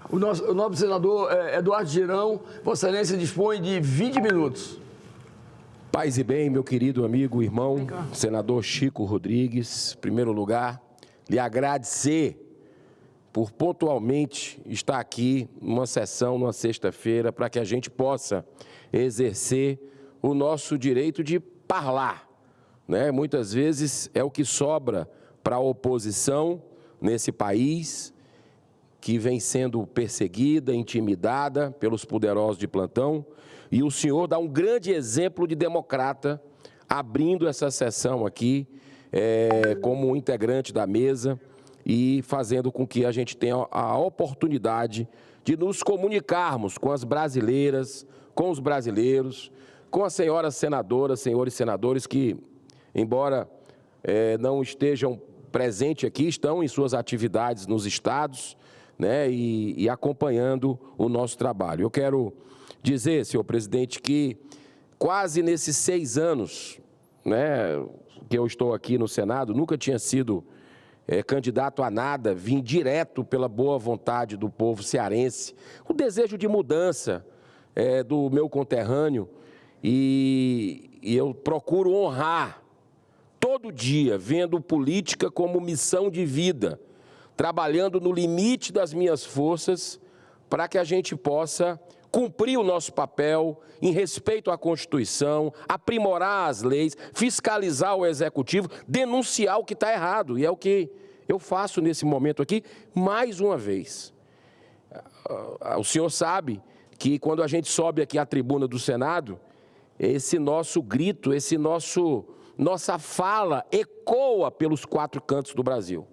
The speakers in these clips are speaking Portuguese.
O nobre senador Eduardo Girão, Vossa Excelência dispõe de 20 minutos. Paz e bem, meu querido amigo, irmão, senador Chico Rodrigues, em primeiro lugar, lhe agradecer por pontualmente estar aqui numa sessão, numa sexta-feira, para que a gente possa exercer o nosso direito de falar, né? Muitas vezes é o que sobra para a oposição nesse país, que vem sendo perseguida, intimidada pelos poderosos de plantão, e o senhor dá um grande exemplo de democrata, abrindo essa sessão aqui, como integrante da mesa e fazendo com que a gente tenha a oportunidade de nos comunicarmos com as brasileiras, com os brasileiros, com as senhoras senadoras, senhores senadores que, embora não estejam presentes aqui, estão em suas atividades nos estados, né, e acompanhando o nosso trabalho. Eu quero dizer, senhor presidente, que quase nesses 6 anos, né, que eu estou aqui no Senado, nunca tinha sido candidato a nada, vim direto pela boa vontade do povo cearense, o desejo de mudança do meu conterrâneo, e eu procuro honrar todo dia, vendo política como missão de vida, trabalhando no limite das minhas forças para que a gente possa cumprir o nosso papel em respeito à Constituição, aprimorar as leis, fiscalizar o Executivo, denunciar o que está errado. E é o que eu faço nesse momento aqui, mais uma vez. O senhor sabe que quando a gente sobe aqui à tribuna do Senado, esse nosso grito, nossa fala ecoa pelos 4 cantos do Brasil.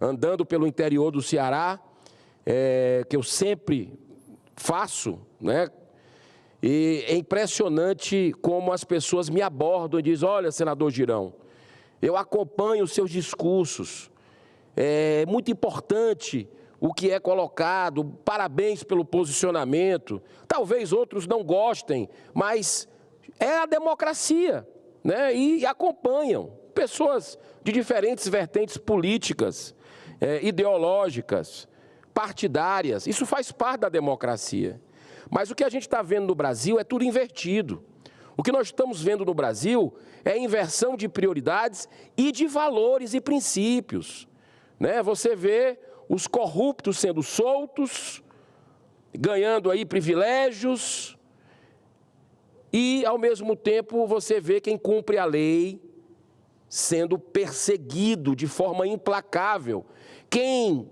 Andando pelo interior do Ceará, que eu sempre faço, né? E é impressionante como as pessoas me abordam e dizem: olha, senador Girão, eu acompanho os seus discursos, é muito importante o que é colocado, parabéns pelo posicionamento. Talvez outros não gostem, mas é a democracia, né? E acompanham pessoas de diferentes vertentes políticas, ideológicas, partidárias. Isso faz parte da democracia. Mas o que a gente está vendo no Brasil é tudo invertido. O que nós estamos vendo no Brasil é inversão de prioridades e de valores e princípios, né? Você vê os corruptos sendo soltos, ganhando aí privilégios, e, ao mesmo tempo, você vê quem cumpre a lei sendo perseguido de forma implacável. Quem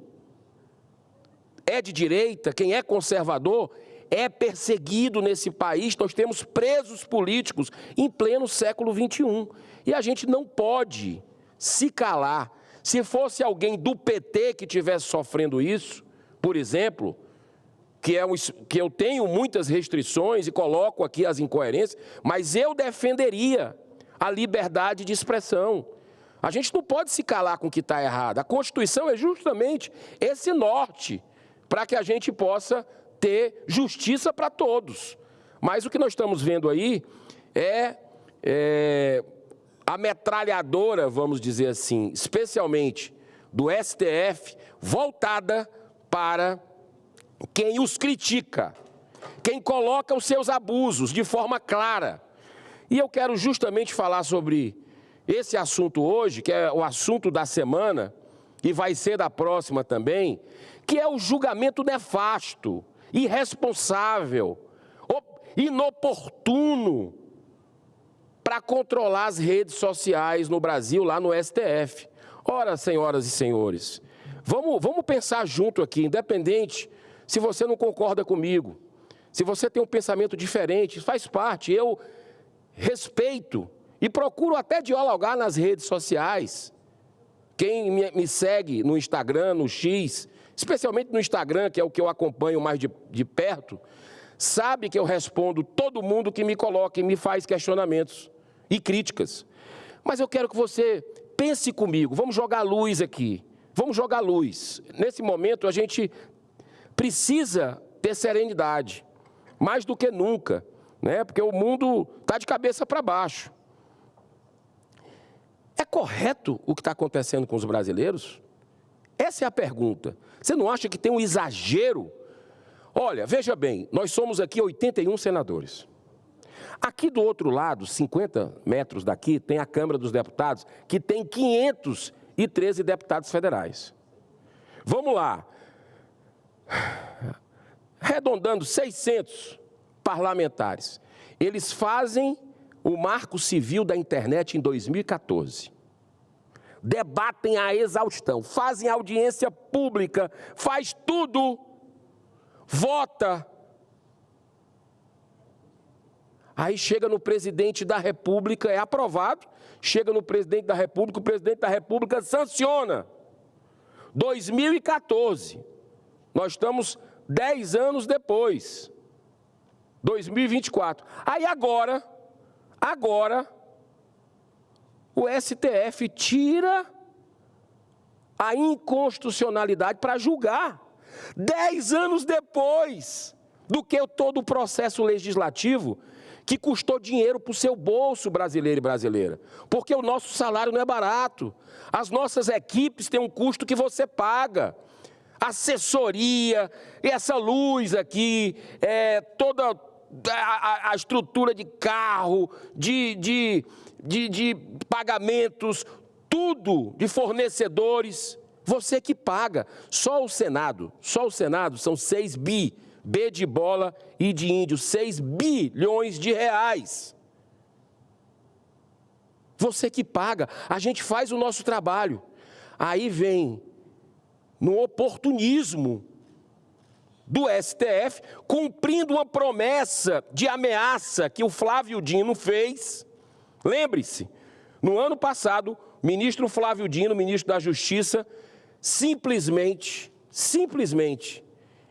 é de direita, quem é conservador, é perseguido nesse país. Nós temos presos políticos em pleno século XXI. E a gente não pode se calar. Se fosse alguém do PT que estivesse sofrendo isso, por exemplo, que eu tenho muitas restrições e coloco aqui as incoerências, mas eu defenderia a liberdade de expressão. A gente não pode se calar com o que está errado. A Constituição é justamente esse norte para que a gente possa ter justiça para todos. Mas o que nós estamos vendo aí é a metralhadora, vamos dizer assim, especialmente do STF, voltada para quem os critica, quem coloca os seus abusos de forma clara. E eu quero justamente falar sobre esse assunto hoje, que é o assunto da semana, e vai ser da próxima também, que é o julgamento nefasto, irresponsável, inoportuno para controlar as redes sociais no Brasil, lá no STF. Ora, senhoras e senhores, vamos pensar junto aqui, independente se você não concorda comigo, se você tem um pensamento diferente, faz parte, eu respeito e procuro até dialogar nas redes sociais. Quem me segue no Instagram, no X, especialmente no Instagram, que é o que eu acompanho mais de perto, sabe que eu respondo todo mundo que me coloca e me faz questionamentos e críticas. Mas eu quero que você pense comigo, vamos jogar luz aqui, vamos jogar luz. Nesse momento a gente precisa ter serenidade, mais do que nunca, né? Porque o mundo está de cabeça para baixo. É correto o que está acontecendo com os brasileiros? Essa é a pergunta. Você não acha que tem um exagero Olha, veja bem, nós somos aqui 81 senadores. Aqui do outro lado, 50 metros daqui, tem a Câmara dos Deputados, que tem 513 deputados federais. Vamos lá. Arredondando 600 parlamentares. Eles fazem o Marco Civil da Internet em 2014. Debatem a exaustão, fazem audiência pública, faz tudo, vota. Aí chega no presidente da República, é aprovado, chega no presidente da República, o presidente da República sanciona. 2014, nós estamos 10 anos depois, 2024. Aí agora, o STF tira a inconstitucionalidade para julgar, 10 anos depois do que todo o processo legislativo que custou dinheiro para o seu bolso, brasileiro e brasileira. Porque o nosso salário não é barato. As nossas equipes têm um custo que você paga. Assessoria, essa luz aqui, toda a estrutura de carro, de pagamentos, tudo de fornecedores, você que paga. Só o Senado são 6 bi. B de bola e de índio, 6 bilhões de reais. Você que paga, a gente faz o nosso trabalho. Aí vem, no oportunismo do STF, cumprindo uma promessa de ameaça que o Flávio Dino fez. Lembre-se, no ano passado, o ministro Flávio Dino, ministro da Justiça, simplesmente,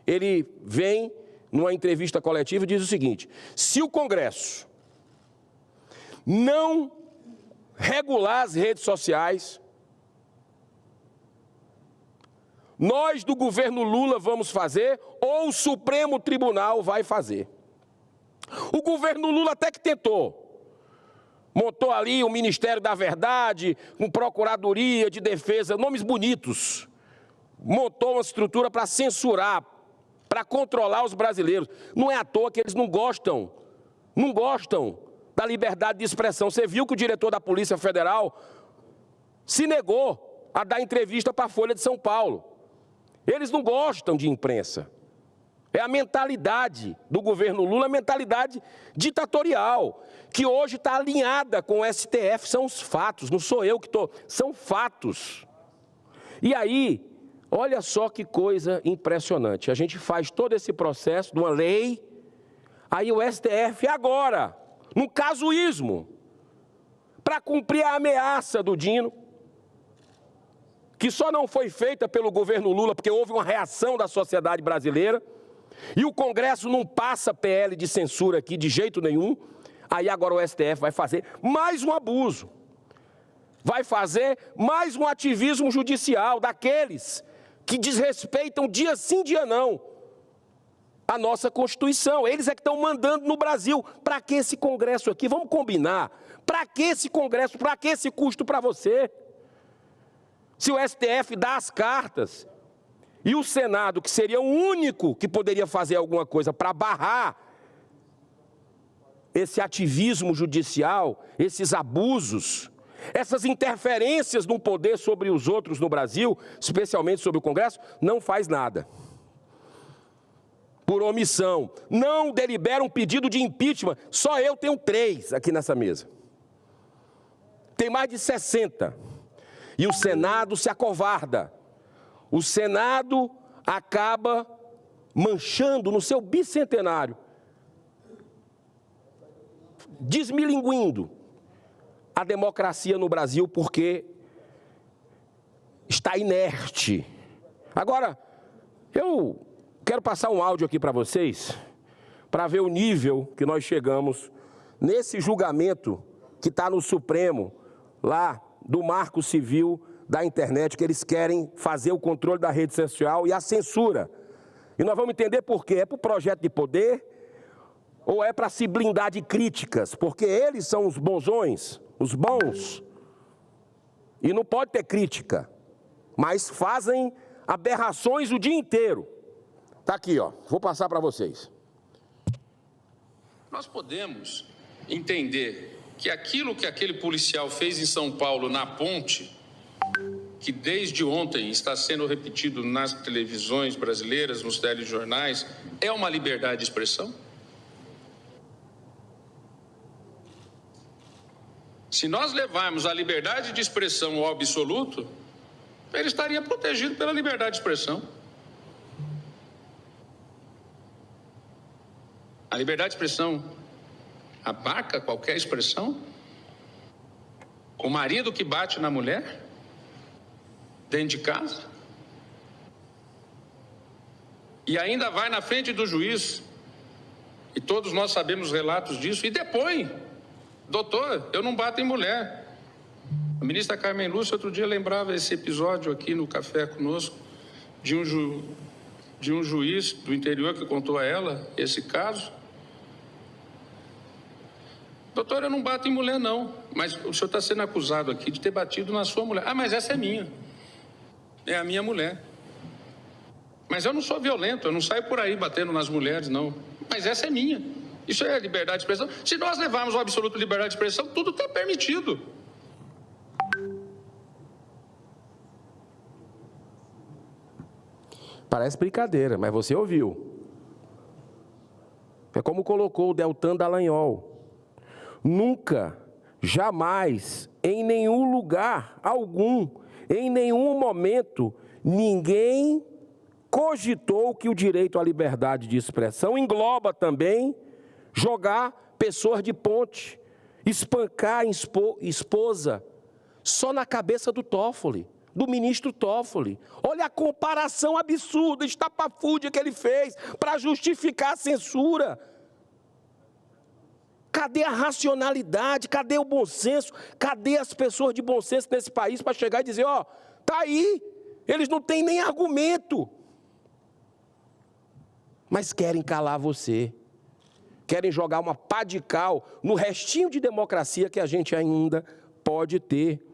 ele vem numa entrevista coletiva e diz o seguinte: se o Congresso não regular as redes sociais, nós do governo Lula vamos fazer ou o Supremo Tribunal vai fazer. O governo Lula até que tentou. Montou ali o Ministério da Verdade, com Procuradoria de Defesa, nomes bonitos. Montou uma estrutura para censurar, para controlar os brasileiros. Não é à toa que eles não gostam da liberdade de expressão. Você viu que o diretor da Polícia Federal se negou a dar entrevista para a Folha de São Paulo. Eles não gostam de imprensa. É a mentalidade do governo Lula, a mentalidade ditatorial, que hoje está alinhada com o STF. São os fatos, não sou eu que estou, são fatos. E aí, olha só que coisa impressionante. A gente faz todo esse processo de uma lei, aí o STF agora, num casuísmo, para cumprir a ameaça do Dino, que só não foi feita pelo governo Lula porque houve uma reação da sociedade brasileira, e o Congresso não passa PL de censura aqui de jeito nenhum, aí agora o STF vai fazer mais um abuso, vai fazer mais um ativismo judicial daqueles que desrespeitam dia sim, dia não a nossa Constituição. Eles é que estão mandando no Brasil. Para que esse Congresso aqui? Vamos combinar. Para que esse Congresso? Para que esse custo para você? Se o STF dá as cartas e o Senado, que seria o único que poderia fazer alguma coisa para barrar esse ativismo judicial, esses abusos, essas interferências de um poder sobre os outros no Brasil, especialmente sobre o Congresso, não faz nada. Por omissão, não delibera um pedido de impeachment. Só eu tenho 3 aqui nessa mesa. Tem mais de 60. E o Senado se acovarda. O Senado acaba manchando no seu bicentenário, desmilinguindo a democracia no Brasil porque está inerte. Agora, eu quero passar um áudio aqui para vocês, para ver o nível que nós chegamos nesse julgamento que está no Supremo, lá do Marco Civil da Internet, que eles querem fazer o controle da rede social e a censura. E nós vamos entender por quê. É para o projeto de poder ou é para se blindar de críticas? Porque eles são os bonzões, os bons. E não pode ter crítica, mas fazem aberrações o dia inteiro. Está aqui, ó. Vou passar para vocês. Nós podemos entender que aquilo que aquele policial fez em São Paulo, na ponte, que desde ontem está sendo repetido nas televisões brasileiras, nos telejornais, é uma liberdade de expressão? Se nós levarmos a liberdade de expressão ao absoluto, ele estaria protegido pela liberdade de expressão. A liberdade de expressão abarca qualquer expressão? O marido que bate na mulher dentro de casa e ainda vai na frente do juiz, e todos nós sabemos relatos disso, e depõe: doutor, eu não bato em mulher. A ministra Carmen Lúcia outro dia lembrava esse episódio aqui no café conosco, de um juiz do interior que contou a ela esse caso. Doutor, eu não bato em mulher, não, mas o senhor está sendo acusado aqui de ter batido na sua mulher. Ah, mas essa é minha. É a minha mulher. Mas eu não sou violento, eu não saio por aí batendo nas mulheres, não. Mas essa é minha. Isso é liberdade de expressão. Se nós levarmos o absoluto liberdade de expressão, tudo está permitido. Parece brincadeira, mas você ouviu. É como colocou o Deltan Dallagnol. Nunca, jamais, em nenhum lugar algum, em nenhum momento, ninguém cogitou que o direito à liberdade de expressão engloba também jogar pessoas de ponte, espancar a esposa, só na cabeça do Toffoli, do ministro Toffoli. Olha a comparação absurda, estapafúrdia que ele fez para justificar a censura. Cadê a racionalidade? Cadê o bom senso? Cadê as pessoas de bom senso nesse país para chegar e dizer, ó, tá aí, eles não têm nem argumento. Mas querem calar você. Querem jogar uma pá de cal no restinho de democracia que a gente ainda pode ter.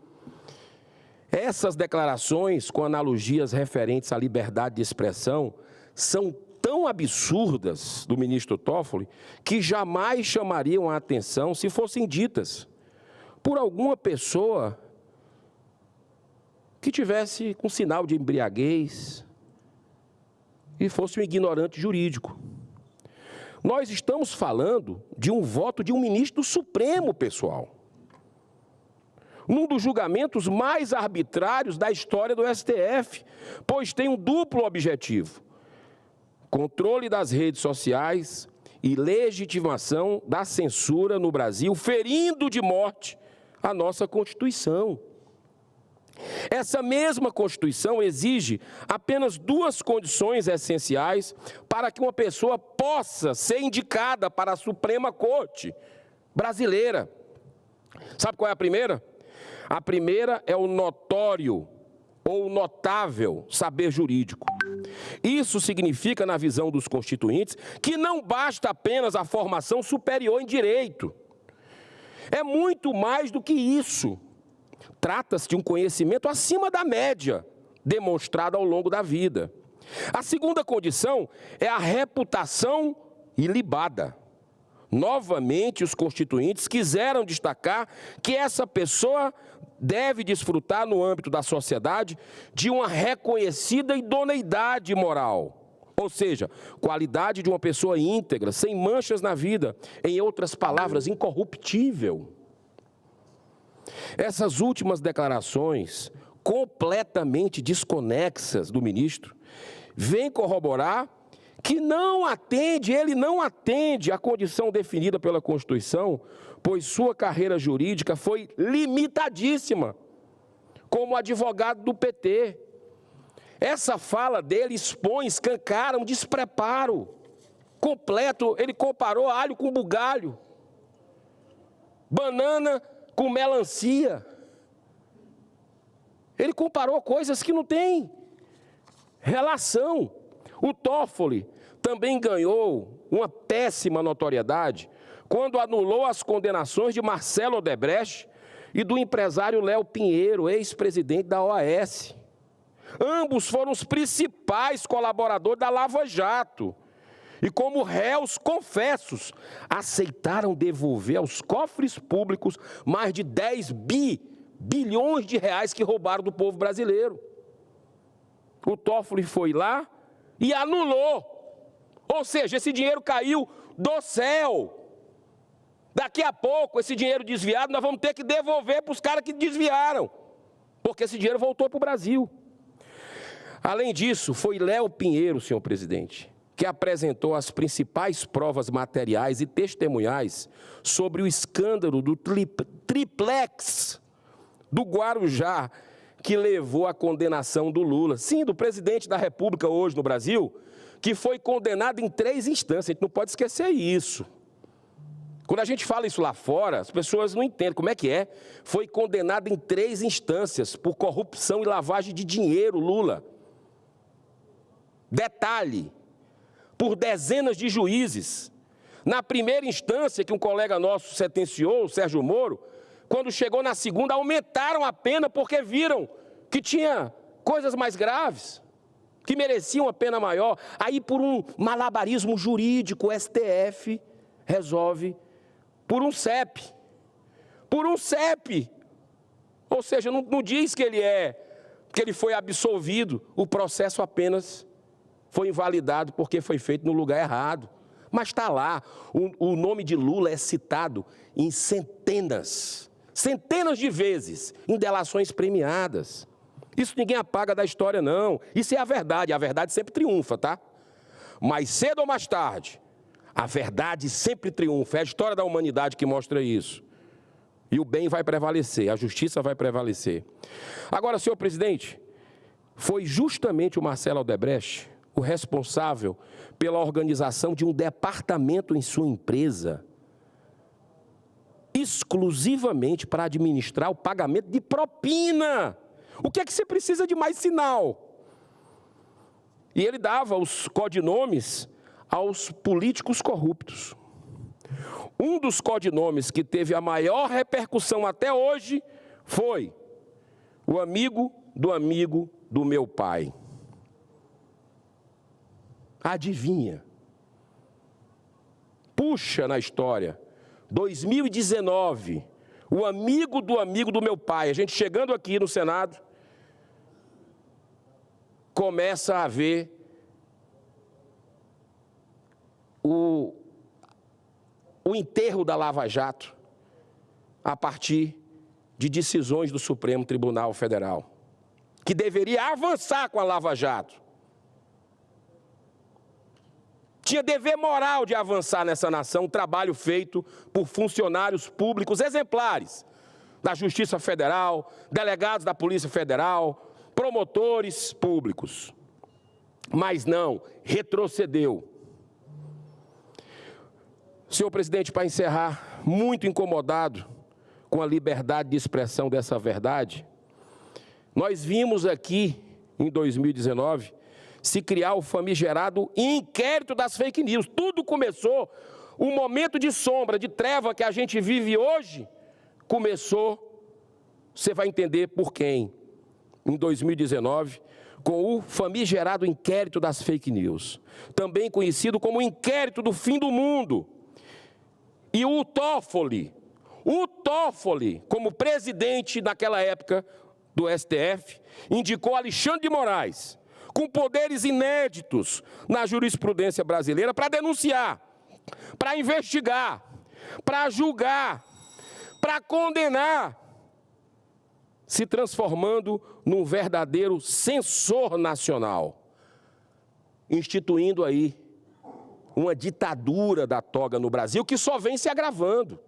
Essas declarações com analogias referentes à liberdade de expressão são tão absurdas do ministro Toffoli que jamais chamariam a atenção se fossem ditas por alguma pessoa que tivesse com sinal de embriaguez e fosse um ignorante jurídico. Nós estamos falando de um voto de um ministro do Supremo, pessoal. Num dos julgamentos mais arbitrários da história do STF, pois tem um duplo objetivo: controle das redes sociais e legitimação da censura no Brasil, ferindo de morte a nossa Constituição. Essa mesma Constituição exige apenas duas condições essenciais para que uma pessoa possa ser indicada para a Suprema Corte brasileira. Sabe qual é a primeira? A primeira é o notório ou notável saber jurídico. Isso significa, na visão dos constituintes, que não basta apenas a formação superior em direito. É muito mais do que isso. Trata-se de um conhecimento acima da média, demonstrado ao longo da vida. A segunda condição é a reputação ilibada. Novamente, os constituintes quiseram destacar que essa pessoa deve desfrutar, no âmbito da sociedade, de uma reconhecida idoneidade moral. Ou seja, qualidade de uma pessoa íntegra, sem manchas na vida, em outras palavras, incorruptível. Essas últimas declarações, completamente desconexas do ministro, vêm corroborar que ele não atende à condição definida pela Constituição, pois sua carreira jurídica foi limitadíssima, como advogado do PT. Essa fala dele expõe, escancara um despreparo completo. Ele comparou alho com bugalho, banana com melancia. Ele comparou coisas que não têm relação. O Toffoli também ganhou uma péssima notoriedade quando anulou as condenações de Marcelo Odebrecht e do empresário Léo Pinheiro, ex-presidente da OAS. Ambos foram os principais colaboradores da Lava Jato. E como réus confessos, aceitaram devolver aos cofres públicos mais de 10 bilhões de reais que roubaram do povo brasileiro. O Toffoli foi lá e anulou. Ou seja, esse dinheiro caiu do céu. Daqui a pouco, esse dinheiro desviado, nós vamos ter que devolver para os caras que desviaram, porque esse dinheiro voltou para o Brasil. Além disso, foi Léo Pinheiro, senhor presidente, que apresentou as principais provas materiais e testemunhais sobre o escândalo do triplex do Guarujá, que levou à condenação do Lula. Sim, do presidente da República hoje no Brasil, que foi condenado em 3 instâncias. A gente não pode esquecer isso. Quando a gente fala isso lá fora, as pessoas não entendem como é que é. Foi condenado em 3 instâncias por corrupção e lavagem de dinheiro, Lula. Detalhe, por dezenas de juízes. Na primeira instância, que um colega nosso sentenciou, o Sérgio Moro, quando chegou na segunda, aumentaram a pena porque viram que tinha coisas mais graves, que mereciam a pena maior. Aí, por um malabarismo jurídico, o STF resolve por um CEP. Por um CEP. Ou seja, não diz que ele foi absolvido, o processo apenas foi invalidado porque foi feito no lugar errado. Mas está lá, o nome de Lula é citado em centenas de vezes em delações premiadas. Isso ninguém apaga da história, não. Isso é a verdade sempre triunfa, tá? Mas cedo ou mais tarde, a verdade sempre triunfa, é a história da humanidade que mostra isso. E o bem vai prevalecer, a justiça vai prevalecer. Agora, senhor presidente, foi justamente o Marcelo Odebrecht o responsável pela organização de um departamento em sua empresa, exclusivamente para administrar o pagamento de propina. O que é que você precisa de mais sinal? E ele dava os codinomes aos políticos corruptos. Um dos codinomes que teve a maior repercussão até hoje foi o amigo do meu pai. Adivinha? Puxa na história. 2019, o amigo do meu pai, a gente chegando aqui no Senado, começa a ver o enterro da Lava Jato a partir de decisões do Supremo Tribunal Federal, que deveria avançar com a Lava Jato. Tinha dever moral de avançar nessa nação, um trabalho feito por funcionários públicos exemplares da Justiça Federal, delegados da Polícia Federal, promotores públicos. Mas não, retrocedeu. Senhor presidente, para encerrar, muito incomodado com a liberdade de expressão dessa verdade, nós vimos aqui, em 2019, se criar o famigerado inquérito das fake news. Tudo começou, o momento de sombra, de treva que a gente vive hoje, começou, você vai entender por quem, em 2019, com o famigerado inquérito das fake news, também conhecido como inquérito do fim do mundo. E o Toffoli, como presidente naquela época do STF, indicou Alexandre de Moraes, com poderes inéditos na jurisprudência brasileira, para denunciar, para investigar, para julgar, para condenar, se transformando num verdadeiro censor nacional, instituindo aí uma ditadura da toga no Brasil que só vem se agravando.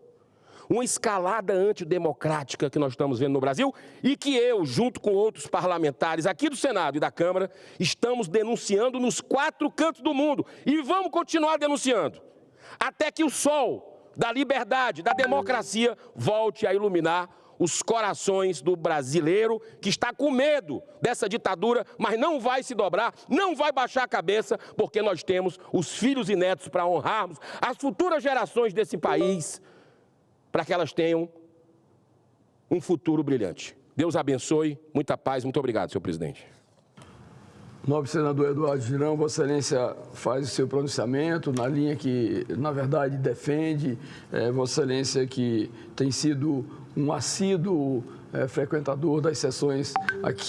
Uma escalada antidemocrática que nós estamos vendo no Brasil e que eu, junto com outros parlamentares aqui do Senado e da Câmara, estamos denunciando nos 4 cantos do mundo. E vamos continuar denunciando, até que o sol da liberdade, da democracia, volte a iluminar os corações do brasileiro que está com medo dessa ditadura, mas não vai se dobrar, não vai baixar a cabeça, porque nós temos os filhos e netos para honrarmos as futuras gerações desse país, para que elas tenham um futuro brilhante. Deus abençoe, muita paz, muito obrigado, senhor presidente. Nobre senador Eduardo Girão, Vossa Excelência faz o seu pronunciamento na linha que, na verdade, defende. Vossa Excelência que tem sido um assíduo frequentador das sessões aqui.